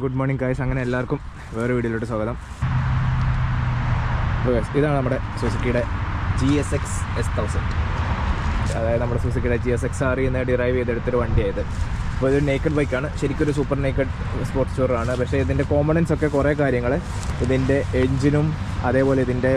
Good morning guys. അങ്ങനെ എല്ലാവർക്കും വേറെ വീഡിയോയിലോട്ട് സ്വാഗതം. ഇതാണ് നമ്മുടെ സുസുക്കിയുടെ GSX S1000. അതായത് നമ്മുടെ സുസുക്കിയുടെ GSX R എന്ന് ഡിറൈവ് ചെയ്തെടുത്തൊരു വണ്ടിയായത്. അപ്പോൾ ഇതൊരു നേക്കഡ് ബൈക്കാണ്, ശരിക്കും ഒരു സൂപ്പർ നേക്കഡ് സ്പോർട്സ് ടൂറാണ്. പക്ഷേ ഇതിൻ്റെ കോമ്പണൻസ് ഒക്കെ കുറേ കാര്യങ്ങൾ, ഇതിൻ്റെ എൻജിനും അതേപോലെ ഇതിൻ്റെ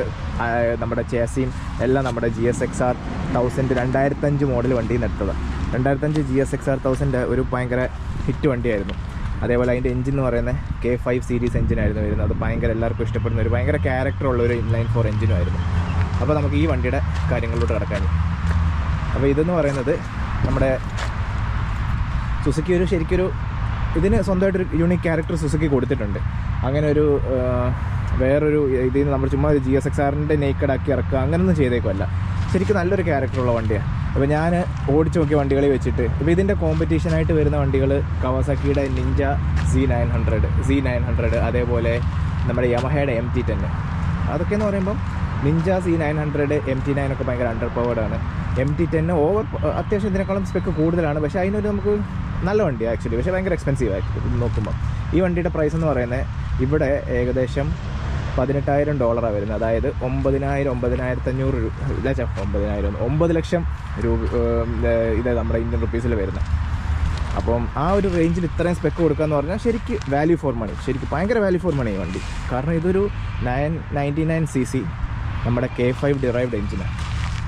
നമ്മുടെ ചേസിയും എല്ലാം നമ്മുടെ GSX R1000 2005 മോഡൽ വണ്ടിയിൽ നിന്ന് എടുത്തതാണ്. 2005 GSX R1000 ഒരു ഭയങ്കര ഹിറ്റ് വണ്ടിയായിരുന്നു. അതേപോലെ അതിൻ്റെ എഞ്ചിൻ എന്ന് പറയുന്നത് K5 സീരീസ് എഞ്ചിനായിരുന്നു വരുന്നത്. അത് ഭയങ്കര എല്ലാവർക്കും ഇഷ്ടപ്പെടുന്ന ഒരു ഭയങ്കര ക്യാരക്ടറുള്ള ഒരു ഇൻലൈൻ 4 എഞ്ചിനുമായിരുന്നു. അപ്പോൾ നമുക്ക് ഈ വണ്ടിയുടെ കാര്യങ്ങളിലോട്ട് കിടക്കാൻ. അപ്പോൾ ഇതെന്ന് പറയുന്നത് നമ്മുടെ സുസുക്കി ഒരു ശരിക്കൊരു ഇതിന് സ്വന്തമായിട്ടൊരു യൂണിക് ക്യാരക്ടർ സുസുക്കി കൊടുത്തിട്ടുണ്ട്. അങ്ങനെ ഒരു വേറൊരു ഇതിൽ നിന്ന് നമ്മൾ ചുമ്മാ ഒരു GSX Rൻ്റെ നേക്കഡാക്കി ഇറക്കുക അങ്ങനെയൊന്നും ചെയ്തേക്കുമല്ല. ശരിക്കും നല്ലൊരു ക്യാരക്ടറുള്ള വണ്ടിയാണ്. അപ്പോൾ ഞാൻ ഓടിച്ചു നോക്കിയ വണ്ടികളിൽ വെച്ചിട്ട് ഇപ്പോൾ ഇതിൻ്റെ കോമ്പറ്റീഷനായിട്ട് വരുന്ന വണ്ടികൾ കവാസാക്കിയുടെ നിഞ്ച Z900, അതേപോലെ നമ്മുടെ യമഹയുടെ MT10. അതൊക്കെയെന്ന് പറയുമ്പം നിഞ്ച Z900 MT9 ഒക്കെ ഭയങ്കര അണ്ടർ പവേർഡാണ്. MT10 അത്യാവശ്യം ഇതിനേക്കാളും സ്പെക്ക് കൂടുതലാണ്. പക്ഷേ അതിനൊരു നമുക്ക് നല്ല വണ്ടിയാണ് ആക്ച്വലി, പക്ഷേ ഭയങ്കര എക്സ്പെൻസീവ് ആയിട്ട് നോക്കുമ്പോൾ. ഈ വണ്ടിയുടെ പ്രൈസ് എന്ന് പറയുന്നത് ഇവിടെ ഏകദേശം $18,000 വരുന്നത്. അതായത് 9,500 രൂപ, 9 ലക്ഷം രൂപ ഇത് നമ്മുടെ ഇന്ത്യൻ റുപ്പീസിൽ വരുന്നത്. അപ്പം ആ ഒരു റേഞ്ചിൽ ഇത്രയും സ്പെക്ക് കൊടുക്കുക എന്ന് പറഞ്ഞാൽ ശരിക്കും വാല്യൂ ഫോർ മണി, ശരിക്കും ഭയങ്കര വാല്യൂ ഫോർ മണി ഈ വണ്ടി. കാരണം ഇതൊരു 999cc നമ്മുടെ K5 ഡിറൈവ്ഡ് എഞ്ചിനാണ്.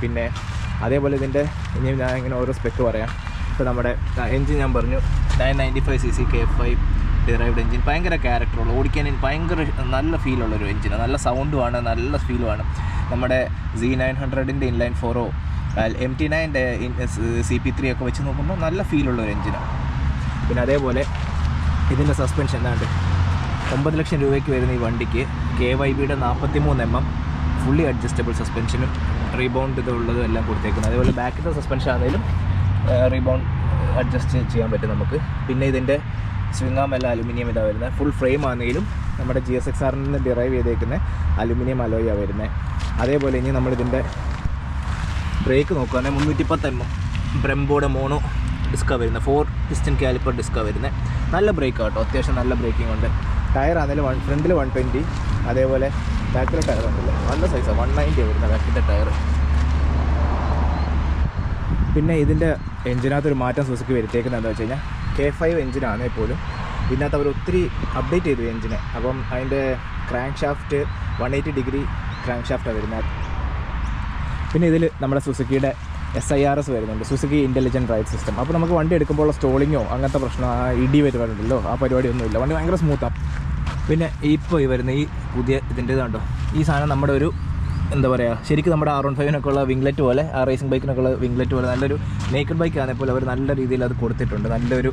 പിന്നെ അതേപോലെ ഇതിൻ്റെ ഇനി ഞാൻ ഇങ്ങനെ ഓരോ സ്പെക്ക് പറയാം. ഇപ്പോൾ നമ്മുടെ എഞ്ചിൻ ഞാൻ പറഞ്ഞു 995cc K5 ഡിറൈവ്ഡ് എഞ്ചിൻ, ഭയങ്കര ക്യാരക്ടറുള്ള, ഓടിക്കാൻ ഭയങ്കര നല്ല ഫീലുള്ളൊരു എഞ്ചിനാണ്. നല്ല സൗണ്ടുമാണ്, നല്ല ഫീലുമാണ്. നമ്മുടെ Z900ൻ്റെ ഇൻലൈൻ 4 MT9ൻ്റെ CP3 ഒക്കെ വെച്ച് നോക്കുമ്പോൾ നല്ല ഫീലുള്ളൊരു എഞ്ചിനാണ്. പിന്നെ അതേപോലെ ഇതിൻ്റെ സസ്പെൻഷൻ എന്താണ്ട് 9 ലക്ഷം രൂപയ്ക്ക് വരുന്ന ഈ വണ്ടിക്ക് KYBയുടെ 43mm ഫുള്ളി അഡ്ജസ്റ്റബിൾ സസ്പെൻഷനും റീബൗണ്ട് ഇതുള്ളതും എല്ലാം കൊടുത്തേക്കുന്നത്. അതേപോലെ ബാക്കിൻ്റെ സസ്പെൻഷൻ ആണെങ്കിലും റീബൗണ്ട് അഡ്ജസ്റ്റ് ചെയ്യാൻ പറ്റും നമുക്ക്. പിന്നെ ഇതിൻ്റെ സ്വിംഗാം എല്ലാം അലുമിനിയം ഇതാണ് വരുന്നത്. ഫുൾ ഫ്രെയിം ആണെങ്കിലും നമ്മുടെ GSX Rൽ നിന്ന് ഡിറൈവ് ചെയ്തേക്കുന്ന അലുമിനിയം അലോയാണ് വരുന്നത്. അതേപോലെ ഇനി നമ്മളിതിൻ്റെ ബ്രേക്ക് നോക്കുകയാണെങ്കിൽ 310mm ബ്രെംബോയുടെ മോണോ ഡിസ്കാണ് വരുന്നത്. 4 പിസ്റ്റൺ കാലിപ്പർ ഡിസ്കാണ് വരുന്നത്. നല്ല ബ്രേക്കാണ് കേട്ടോ, അത്യാവശ്യം നല്ല ബ്രേക്കിംഗ് ഉണ്ട്. ടയർ ആണെങ്കിലും ഫ്രണ്ടിൽ 120, അതേപോലെ ബാക്കിലെ ടയർ ഉണ്ടല്ലോ നല്ല സൈസാണ്, 190 വരുന്നത് ബാക്കിൻ്റെ ടയർ. പിന്നെ ഇതിൻ്റെ എഞ്ചിനകത്തൊരു മാറ്റം സുസുക്കി വരുത്തിയേക്കുന്നത് എന്താ വെച്ച് കഴിഞ്ഞാൽ K5 എഞ്ചിനാണെങ്കിൽ പോലും ഇതിനകത്ത് അവർ ഒത്തിരി അപ്ഡേറ്റ് ചെയ്തു എഞ്ചിനെ. അപ്പം അതിൻ്റെ ക്രാങ്ക് ഷാഫ്റ്റ് 180 ഡിഗ്രി ക്രാങ്ക് ഷാഫ്റ്റാണ് വരുന്നത്. പിന്നെ ഇതിൽ നമ്മുടെ സുസുക്കിയുടെ SIRS വരുന്നുണ്ട്, സുസുക്കി ഇൻ്റലിജൻറ്റ് ഡ്രൈവ് സിസ്റ്റം. അപ്പോൾ നമുക്ക് വണ്ടി എടുക്കുമ്പോൾ സ്റ്റോളിങ്ങോ അങ്ങനത്തെ പ്രശ്നം ഇടി വരുന്നുണ്ടല്ലോ, ആ പരിപാടിയൊന്നുമില്ല, വണ്ടി ഭയങ്കര സ്മൂത്താണ്. പിന്നെ ഇപ്പോൾ ഈ വരുന്ന ഈ പുതിയ ഇതിൻ്റെ ഇതുണ്ടോ, ഈ സാധനം നമ്മുടെ ഒരു എന്താ പറയുക, ശരിക്കും നമ്മുടെ R15 ഉള്ള വിംഗ്ലെറ്റ് പോലെ, ആ റേസിംഗ് ബൈക്കിനൊക്കെ ഉള്ള വിംഗ്ലെറ്റ് പോലെ നല്ലൊരു നേക്കഡ് ബൈക്ക് ആണെങ്കിൽ അവർ നല്ല രീതിയിൽ അത് കൊടുത്തിട്ടുണ്ട്. നല്ലൊരു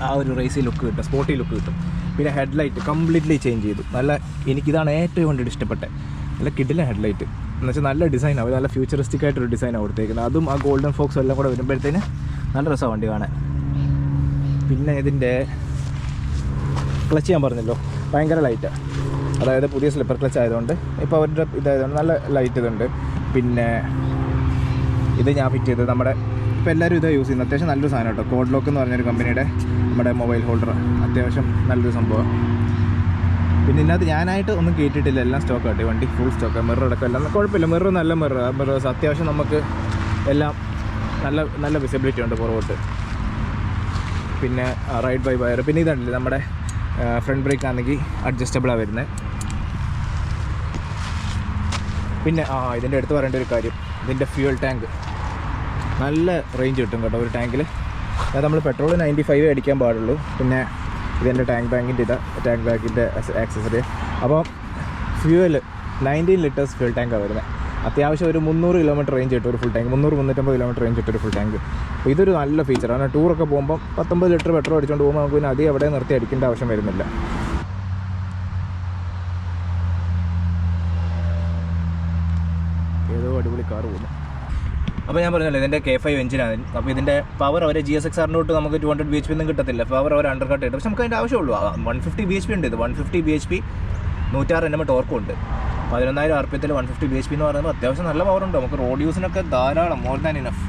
ആ ഒരു റേസി ലുക്ക് കിട്ടും, സ്പോർട്ടി ലുക്ക് കിട്ടും. പിന്നെ ഹെഡ്ലൈറ്റ് കംപ്ലീറ്റ്ലി ചേഞ്ച് ചെയ്തു. നല്ല, എനിക്കിതാണ് ഏറ്റവും വേണ്ടി ഇഷ്ടപ്പെട്ടത്. നല്ല കിഡിലെ ഹെഡ്ലൈറ്റ് എന്ന് വെച്ചാൽ നല്ല ഡിസൈനാണ്, അവർ നല്ല ഫ്യൂച്ചറിസ്റ്റിക് ആയിട്ടൊരു ഡിസൈനാണ് കൊടുത്തേക്കുന്നത്. അതും ആ ഗോൾഡൻ ഫോക്സും എല്ലാം കൂടെ വരുമ്പോഴത്തേന് നല്ല രസമാണ് വണ്ടി കാണാൻ. പിന്നെ ഇതിൻ്റെ ക്ലച്ച് ഞാൻ പറഞ്ഞല്ലോ ഭയങ്കര ലൈറ്റാണ്, അതായത് പുതിയ സ്ലിപ്പർ ക്ലച്ച് ആയതുകൊണ്ട് ഇപ്പോൾ അവരുടെ ഇതായതുകൊണ്ട് നല്ല ലൈറ്റ് ഇതുണ്ട്. പിന്നെ ഇത് ഞാൻ ഫിറ്റ് ചെയ്തത് നമ്മുടെ ഇപ്പോൾ എല്ലാവരും ഇതാണ് യൂസ് ചെയ്യുന്നത്. അത്യാവശ്യം നല്ലൊരു സാധനം കേട്ടോ, കോഡ് ലോക്ക് എന്ന് പറഞ്ഞൊരു കമ്പനിയുടെ നമ്മുടെ മൊബൈൽ ഹോൾഡർ, അത്യാവശ്യം നല്ലൊരു സംഭവം. പിന്നെ ഇതിനകത്ത് ഞാനായിട്ട് ഒന്നും കേട്ടിട്ടില്ല, എല്ലാം സ്റ്റോക്ക് ആട്ടെ വണ്ടി, ഫുൾ സ്റ്റോക്ക്. മിറർ അടക്കം എല്ലാം കുഴപ്പമില്ല, മിറർ നല്ല മിറേഴ്സ് അത്യാവശ്യം നമുക്ക് എല്ലാം നല്ല വിസിബിലിറ്റി ഉണ്ട് പുറകോട്ട്. പിന്നെ റൈഡ് ബൈ വയർ. പിന്നെ ഇതുണ്ടല്ലേ നമ്മുടെ ഫ്രണ്ട് ബ്രേക്ക് ആണെങ്കിൽ അഡ്ജസ്റ്റബിളാണ് വരുന്നത്. പിന്നെ ഇതിൻ്റെ അടുത്ത് പറയേണ്ട ഒരു കാര്യം, ഇതിൻ്റെ ഫ്യൂൽ ടാങ്ക് നല്ല റേഞ്ച് കിട്ടും കേട്ടോ ഒരു ടാങ്കിൽ. അത് നമ്മൾ പെട്രോൾ 95 അടിക്കാൻ പാടുള്ളൂ. പിന്നെ ഇതെൻ്റെ ടാങ്ക് ബാഗിൻ്റെ ആക്സസറി. അപ്പോൾ ഫ്യൂവൽ 19 ലിറ്റേഴ്സ് ഫ്യൂൽ ടാങ്കാണ് വരുന്നത്. അത്യാവശ്യം ഒരു 300 കിലോമീറ്റർ റേഞ്ച് കിട്ടും ഒരു ഫുൾ ടാങ്ക്, 300-350 കിലോമീറ്റർ റേഞ്ച് കിട്ടും ഒരു ഫുൾ ടാങ്ക്. അപ്പോൾ ഇതൊരു നല്ല ഫീച്ചറാണ്. ടൂറൊക്കെ പോകുമ്പോൾ 19 ലിറ്റർ പെട്രോൾ അടിച്ചുകൊണ്ട് പോകുമ്പോൾ നമുക്ക് പിന്നെ അധികം എവിടെ നിർത്തി അടിക്കേണ്ട ആവശ്യം വരുന്നില്ല. ഏതോ അടിപൊളി കാർ പോകുന്നു. അപ്പോൾ ഞാൻ പറഞ്ഞല്ലോ ഇതിൻ്റെ K5 എഞ്ചിനാണ്. അപ്പോൾ ഇതിൻ്റെ പവർ അവർ GSX Rനോട്ട് നമുക്ക് 200 bhp ഒന്നും കിട്ടത്തില്ല, പവർ അവർ അണ്ടർ കട്ട് ചെയ്തു. പക്ഷെ നമുക്ക് അതിൻ്റെ ആവശ്യമുള്ളൂ. 150 bhp ഉണ്ട്. ഇത് 150 bhp 106 Nm ടോർക്കും ഉണ്ട്. 11,000 RPM 150 bhp എന്ന് പറയുമ്പോൾ അത്യാവശ്യം നല്ല പവറുണ്ട്. നമുക്ക് റോഡ് യൂസിനൊക്കെ ധാരാളം, മോർ ദാൻ ഇനഫ്.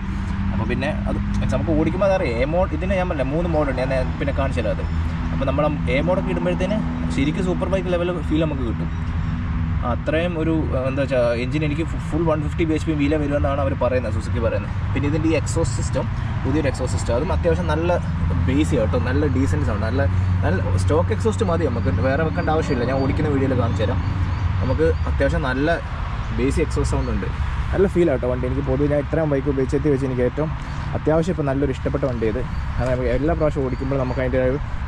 അപ്പോൾ പിന്നെ അത് നമുക്ക് ഓടിക്കുമ്പോൾ അതറിയാം. ഇതിന് ഞാൻ പറഞ്ഞില്ല 3 മോഡുണ്ട്, ഞാൻ പിന്നെ കാണിച്ചു തരാം അത്. അപ്പോൾ നമ്മൾ എ മോഡൊക്കെ ഇടുമ്പോഴത്തേന് ശരിക്കും സൂപ്പർ ബൈക്ക് ലെവൽ ഫീൽ നമുക്ക് കിട്ടും. അത്രയും ഒരു എന്താ വെച്ചാൽ എഞ്ചിൻ എനിക്ക് ഫുൾ 150 bhp വീല വരുമെന്നാണ് അവർ പറയുന്നത്, സുസുക്കി പറയുന്നത്. പിന്നെ ഇതിൻ്റെ ഈ എക്സോസ് സിസ്റ്റം, പുതിയൊരു എക്സോസ് സിസ്റ്റം, അതും അത്യാവശ്യം നല്ല ബേസ് കേട്ടോ, നല്ല ഡീസൻറ്റ് സൗണ്ട്, നല്ല സ്റ്റോക്ക് എക്സോസ്റ്റ് മതി നമുക്ക്, വേറെ വെക്കേണ്ട ആവശ്യമില്ല. ഞാൻ ഓടിക്കുന്ന വീഡിയോയിൽ കാണിച്ചു തരാം. നമുക്ക് അത്യാവശ്യം നല്ല ബേസ് എക്സോസ് സൗണ്ട് ഉണ്ട്, നല്ല ഫീൽ ആട്ടോ വണ്ടി. എനിക്ക് പൊതുവെ ഞാൻ ഇത്രയും ബൈക്ക് ഉപയോഗിച്ചെത്തി വെച്ച് എനിക്ക് ഏറ്റവും അത്യാവശ്യം ഇപ്പോൾ നല്ലൊരു ഇഷ്ടപ്പെട്ട വണ്ടി ഇത്. അതായത് എല്ലാ പ്രാവശ്യം ഓടിക്കുമ്പോൾ നമുക്ക് അതിൻ്റെ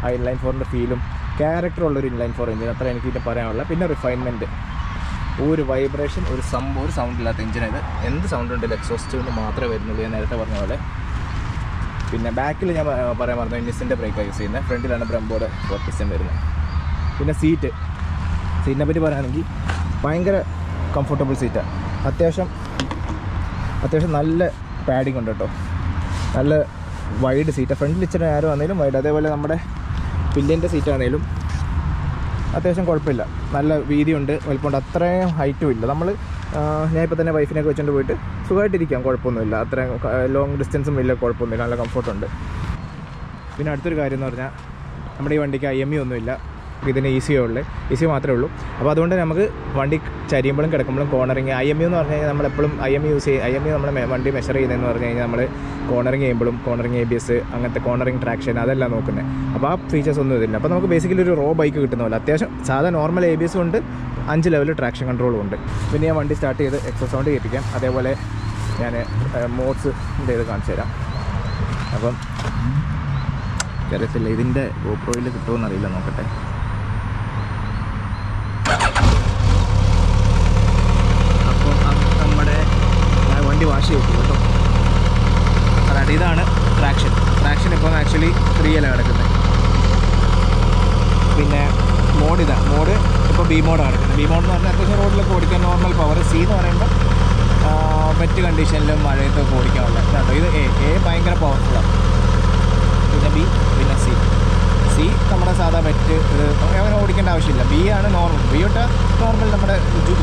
ആ ഇൻലൈൻ ഫോറിൻ്റെ ഫീലും ക്യാരക്ടറുള്ളൊരു ഇൻലൈൻ ഫോർ എഞ്ചിൻ, അത്ര എനിക്ക് ഇതിൻ്റെ പറയാനുള്ള. പിന്നെ റിഫൈൻമെൻറ്റ്, ഒരു വൈബ്രേഷൻ, ഒരു സൗണ്ട് ഇല്ലാത്ത എഞ്ചിനായത്. എന്ത് സൗണ്ട് ഉണ്ടെങ്കിലും എക്സോസ്റ്റ് കൊണ്ട് മാത്രമേ വരുന്നുള്ളൂ, ഞാൻ നേരത്തെ പറഞ്ഞ പോലെ. പിന്നെ ബാക്കിൽ ഞാൻ പറയാൻ പറഞ്ഞു നിസിൻ്റെ ബ്രേക്കാണ് യൂസ് ചെയ്യുന്നത്, ഫ്രണ്ടിലാണ് ബ്രംബോയുടെ 4 piston വരുന്നത്. പിന്നെ സീറ്റിനെ പറ്റി പറയുകയാണെങ്കിൽ ഭയങ്കര കംഫർട്ടബിൾ സീറ്റാണ്. അത്യാവശ്യം നല്ല പാഡിങ് ഉണ്ട് കേട്ടോ, നല്ല വൈഡ് സീറ്റാണ്. ഫ്രണ്ടിൽ ഇച്ചിരി ആരോ ആണെങ്കിലും വൈഡ്, അതേപോലെ നമ്മുടെ പില്ലിൻ്റെ സീറ്റാണെങ്കിലും അത്യാവശ്യം കുഴപ്പമില്ല, നല്ല വീതിയുണ്ട്, വലിപ്പമുണ്ട്, അത്രയും ഹൈറ്റും ഇല്ല. ഞാനിപ്പോൾ തന്നെ വൈഫിനൊക്കെ വെച്ചുകൊണ്ട് പോയിട്ട് സുഖമായിട്ടിരിക്കാം, കുഴപ്പമൊന്നുമില്ല. അത്രയും ലോങ് ഡിസ്റ്റൻസും ഇല്ല, കുഴപ്പമൊന്നുമില്ല, നല്ല കംഫർട്ടുണ്ട്. പിന്നെ അടുത്തൊരു കാര്യം എന്ന് പറഞ്ഞാൽ നമ്മുടെ ഈ വണ്ടിക്ക് IME ഒന്നുമില്ല, ഇതിന് ECU മാത്രമേ ഉള്ളൂ. അപ്പോൾ അതുകൊണ്ട് നമുക്ക് വണ്ടി ചരിയുമ്പോഴും കിടക്കുമ്പോഴും കോർണറിങ്, IME എന്ന് പറഞ്ഞു കഴിഞ്ഞാൽ നമ്മളെപ്പോഴും IME നമ്മുടെ വണ്ടി മെഷർ ചെയ്യുന്നതെന്ന് പറഞ്ഞു കഴിഞ്ഞാൽ നമ്മൾ കോർണറിങ് ചെയ്യുമ്പോഴും കോർണറിങ് ABS അങ്ങനത്തെ കോർണറിങ് ട്രാക്ഷൻ അതെല്ലാം നോക്കുന്നത്. അപ്പോൾ ആ ഫീച്ചേഴ്സ് ഒന്നും ഇതില്ല. അപ്പോൾ നമുക്ക് ബേസിക്കലി ഒരു റോ ബൈക്ക് കിട്ടുന്ന പോലെ അത്യാവശ്യം സാധാ നോർമൽ ABS ഉണ്ട്, 5 ലെവൽ ട്രാക്ഷൻ കൺട്രോളും ഉണ്ട്. പിന്നെ ഞാൻ വണ്ടി സ്റ്റാർട്ട് ചെയ്ത് എക്സോസ് സൗണ്ട് കേൾപ്പിക്കാം. അതേപോലെ ഞാൻ മോഡ്സിൻ്റെ ഇത് കാണിച്ചു തരാം. അപ്പം അറിയത്തില്ല ഇതിൻ്റെ GoProയിൽ കിട്ടുമെന്നറിയില്ല, നോക്കട്ടെ. അപ്പോൾ നമ്മുടെ വണ്ടി വാഷ് ചെയ്തു കേട്ടോ. അതായത് ഇതാണ് ട്രാക്ഷൻ ഇപ്പം ആക്ച്വലി 3 കിടക്കുന്നത്. പിന്നെ മോഡ് ഇപ്പോൾ B മോഡാണ് കിടക്കുന്നത്. B മോഡ് എന്ന് പറഞ്ഞാൽ അത്യാവശ്യം റോഡിലൊക്കെ ഓടിക്കാൻ നോർമൽ പവർ. C എന്ന് പറയുമ്പോൾ വെറ്റ് കണ്ടീഷനിലും മഴയത്തൊക്കെ ഓടിക്കാനുള്ള കേട്ടോ. ഇത് A ഭയങ്കര പവർഫുള്ളാണ്. പിന്നെ B, പിന്നെ C നമ്മുടെ സാധാ വെറ്റ് അങ്ങനെ ഓടിക്കേണ്ട ആവശ്യമില്ല. B ആണ് നോർമൽ. B തൊട്ട് നോർമൽ നമ്മുടെ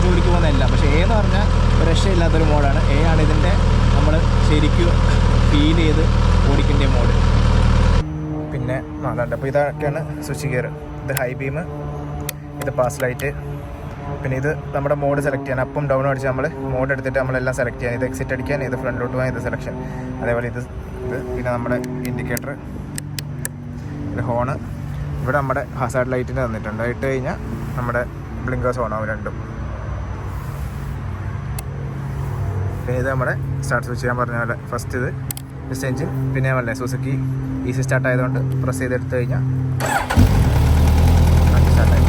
ജോലിക്ക് പോകുന്നതല്ല. പക്ഷേ A എന്ന് പറഞ്ഞാൽ രക്ഷയില്ലാത്തൊരു മോഡാണ്. A ആണ് ഇതിൻ്റെ നമ്മൾ ശരിക്കും ഫീൽ ചെയ്ത് ഓടിക്കേണ്ട മോഡ്. പിന്നെ അപ്പോൾ ഇതൊക്കെയാണ് സ്വിച്ച് ഗിയർ. ഇത് ഹൈ ബീം, ഇത് പാസ് ലൈറ്റ്. പിന്നെ ഇത് നമ്മുടെ മോഡ് സെലക്ട് ചെയ്യാൻ, അപ്പും ഡൗണും അടിച്ച് നമ്മൾ മോഡ് എടുത്തിട്ട് നമ്മളെല്ലാം സെലക്ട് ചെയ്യാൻ. ഇത് എക്സിറ്റ് അടിക്കാൻ, ഇത് ഫ്രണ്ടിലോട്ട് പോകാൻ, ഇത് സെലക്ഷൻ. അതേപോലെ ഇത് പിന്നെ നമ്മുടെ ഇൻഡിക്കേറ്റർ, ഇത് ഹോണ്. ഇവിടെ നമ്മുടെ ഹസാർഡ് ലൈറ്റിന് തന്നിട്ടുണ്ട്. ഇട്ട് കഴിഞ്ഞാൽ നമ്മുടെ ബ്ലിങ്കേഴ്സ് ഓൺ ആവും രണ്ടും. പിന്നെ ഇത് നമ്മുടെ സ്റ്റാർട്ട് സ്വിച്ച് ചെയ്യാൻ പറഞ്ഞ പോലെ ഫസ്റ്റ് ഇത് ജസ്റ്റ് എഞ്ചിൻ. പിന്നെ ഞാൻ പറഞ്ഞേ സുസുക്കി ഈസി സ്റ്റാർട്ട് ആയതുകൊണ്ട് പ്രസ് ചെയ്തെടുത്ത് കഴിഞ്ഞാൽ സ്റ്റാർട്ടായി.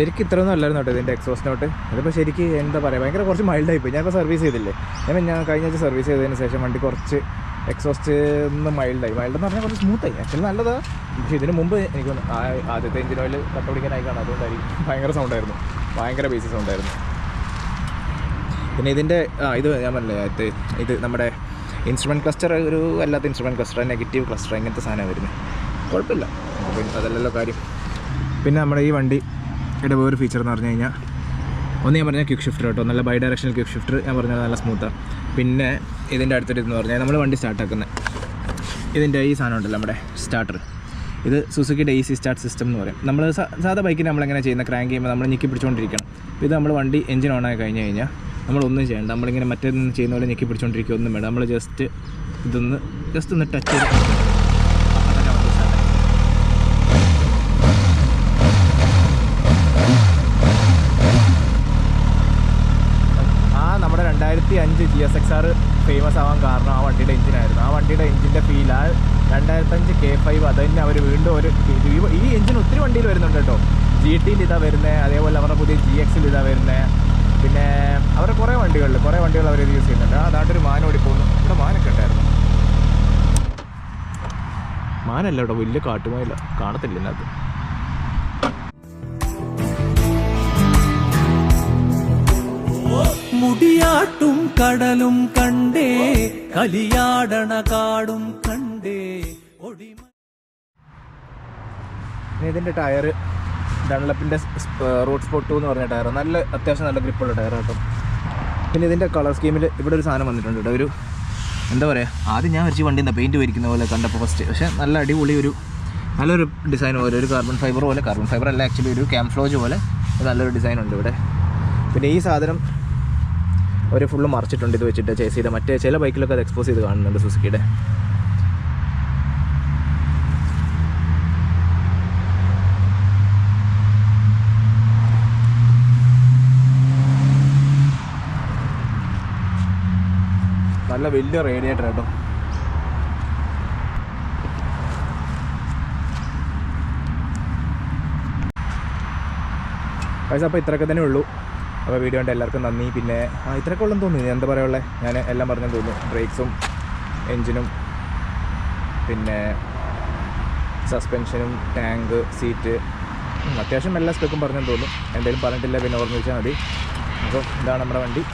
ശരിക്കും ഇത്രയൊന്നും അല്ലായിരുന്നു കേട്ടോ ഇതിൻ്റെ എക്സോസ്റ്റ് നോട്ട്. ഇതിപ്പോൾ ശരിക്കും എന്താ പറയുക, ഭയങ്കര കുറച്ച് മൈൽഡായിപ്പോയി. ഞാനിപ്പോൾ സർവീസ് ചെയ്തില്ലേ, ഞാൻ കഴിഞ്ഞ ആഴ്ച സർവീസ് ചെയ്തതിന് ശേഷം വണ്ടി കുറച്ച് എക്സോസ്റ്റ് ഒന്ന് മൈൽഡെന്ന് പറഞ്ഞാൽ കുറച്ച് സ്മൂത്തായി. ആക്ച്വലി നല്ലതാണ്. പക്ഷേ ഇതിന് മുമ്പ് എനിക്ക് ആദ്യത്തെ എഞ്ചിൻ ഓയിൽ കട്ടുപിടിക്കാനായി കാണാം, അതുകൊണ്ടായിരിക്കും ഭയങ്കര സൗണ്ടായിരുന്നു, ഭയങ്കര ബേസിക് സൗണ്ടായിരുന്നു. പിന്നെ ഇതിൻ്റെ ഇത് ഞാൻ പറഞ്ഞില്ലേ, ഇത് നമ്മുടെ ഇൻസ്ട്രുമെൻറ്റ് ക്ലസ്റ്റർ ഒരു അല്ലാത്ത ഇൻസ്ട്രുമെൻറ്റ് ക്ലസ്റ്റർ, നെഗറ്റീവ് ക്ലസ്റ്റർ, ഇങ്ങനത്തെ സാധനമാണ് വരുന്നത്. കുഴപ്പമില്ല, പിന്നെ അതല്ലല്ലോ കാര്യം. പിന്നെ നമ്മുടെ ഈ വണ്ടിയുടെ വേറൊരു ഫീച്ചർ എന്ന് പറഞ്ഞു കഴിഞ്ഞാൽ, ഒന്ന് ഞാൻ പറഞ്ഞാൽ ക്വിക്ക് ഷിഫ്റ്റർ കേട്ടോ, നല്ല ബൈ ഡയറക്ഷണൽ ക്വിക്ക് ഷിഫ്റ്റർ ഞാൻ പറഞ്ഞാൽ നല്ല സ്മൂത്താണ്. പിന്നെ ഇതിൻ്റെ അടുത്തൊരു ഇതെന്ന് പറഞ്ഞാൽ നമ്മൾ വണ്ടി സ്റ്റാർട്ടാക്കുന്നത് ഇതിൻ്റെ ഈ സാധനം ഉണ്ടല്ലോ, നമ്മുടെ സ്റ്റാർട്ടർ. ഇത് സുസുക്കിയുടെ ഈസി സ്റ്റാർട്ട് സിസ്റ്റം എന്ന് പറയും. നമ്മൾ സാധാ ബൈക്കിന് നമ്മളെങ്ങനെ ചെയ്യുന്ന, ക്രാങ്ക് ചെയ്യുമ്പോൾ നമ്മൾ ഞെക്കി പിടിച്ചുകൊണ്ടിരിക്കണം. ഇത് നമ്മൾ വണ്ടി എഞ്ചിൻ ഓണായി കഴിഞ്ഞ് കഴിഞ്ഞാൽ നമ്മളൊന്നും ചെയ്യണ്ട, നമ്മളിങ്ങനെ മറ്റേതൊന്നും ചെയ്യുന്ന പോലെ ഞെക്കി പിടിച്ചുകൊണ്ടിരിക്കുക ഒന്നും വേണ്ട. നമ്മൾ ജസ്റ്റ് ഒന്ന് ടച്ച് ചെയ്ത് GSXR ഫേമസ് ആവാൻ കാരണം ആ വണ്ടിയുടെ എഞ്ചിനായിരുന്നു. ആ വണ്ടിയുടെ എഞ്ചിൻ്റെ ഫീൽ, ആ 2005 K5 അത് തന്നെ അവർ വീണ്ടും ഒരു ഈ എഞ്ചിൻ ഒത്തിരി വണ്ടിയിൽ വരുന്നുണ്ട് കേട്ടോ. GT-യിൽ ഇതാ വരുന്നത്, അതേപോലെ അവരുടെ പുതിയ GX-ൽ ഇതാ വരുന്നത്, പിന്നെ അവരുടെ കുറേ വണ്ടികൾ അവർ യൂസ് ചെയ്യുന്നുണ്ട്. അതാണ്ടൊരു മാൻ ഓടിപ്പോകുന്നു. ഇവിടെ മാനൊക്കെ ഉണ്ടായിരുന്നു. മാനല്ല കേട്ടോ, വലിയ കാട്ടുമായില്ല, കാണത്തില്ല ഇതിനകത്ത്. മുടിയാട്ടും കടലും കണ്ടേ, കലിയാടണ കാടും കണ്ടേ. ഇതിൻ്റെ ടയർ ഡൺലപ്പിൻ്റെ റോഡ് സ്പോട്ട് 2 എന്ന് പറഞ്ഞ ടയർ, അത്യാവശ്യം നല്ല ഗ്രിപ്പുള്ള ടയർ കേട്ടോ. പിന്നെ ഇതിൻ്റെ കളർ സ്കീമിൽ ഇവിടെ ഒരു സാധനം വന്നിട്ടുണ്ട് കേട്ടോ. ഒരു എന്താ പറയുക, ആദ്യം ഞാൻ വരച്ച് വണ്ടി പെയിൻറ്റ് വരിക്കുന്ന പോലെ കണ്ടപ്പോൾ ഫസ്റ്റ്, പക്ഷേ നല്ല അടിപൊളി നല്ലൊരു ഡിസൈൻ പോലെ, ഒരു കാർബൺ ഫൈബർ പോലെ, കാർബൺ ഫൈബർ അല്ല ആക്ച്വലി ഒരു ക്യാംഫ്ലോജ് പോലെ നല്ലൊരു ഡിസൈൻ ഉണ്ട് ഇവിടെ. പിന്നെ ഈ സാധനം ഒരു ഫുള്ള് മറിച്ചിട്ടുണ്ട് ഇത് വെച്ചിട്ട് ചേസ് ചെയ്ത. മറ്റേ ചില ബൈക്കിലൊക്കെ അത് എക്സ്പോസ് ചെയ്ത് കാണുന്നുണ്ട് സുസുക്കിയുടെ. നല്ല വലിയ റേഡിയേറ്റർ കേട്ടോ. പൈസ അപ്പോൾ ഇത്രയൊക്കെ തന്നെ ഉള്ളൂ. അപ്പോൾ വീഡിയോ കണ്ട് എല്ലാവർക്കും നന്ദി. പിന്നെ ഇത്രയൊക്കെ ഉള്ളെന്ന് തോന്നുന്നു. എന്താ പറയുള്ളത്, ഞാൻ എല്ലാം പറഞ്ഞെന്ന് തോന്നുന്നു. ബ്രേക്സും എൻജിനും പിന്നെ സസ്പെൻഷനും ടാങ്ക് സീറ്റ് അത്യാവശ്യം എല്ലാ സ്പെക്കും പറഞ്ഞെന്ന് തോന്നുന്നു. എന്തെങ്കിലും പറഞ്ഞിട്ടില്ല പിന്നെ ഓർമ്മിച്ചാൽ മതി. അപ്പോൾ ഇതാണ് നമ്മുടെ വണ്ടി.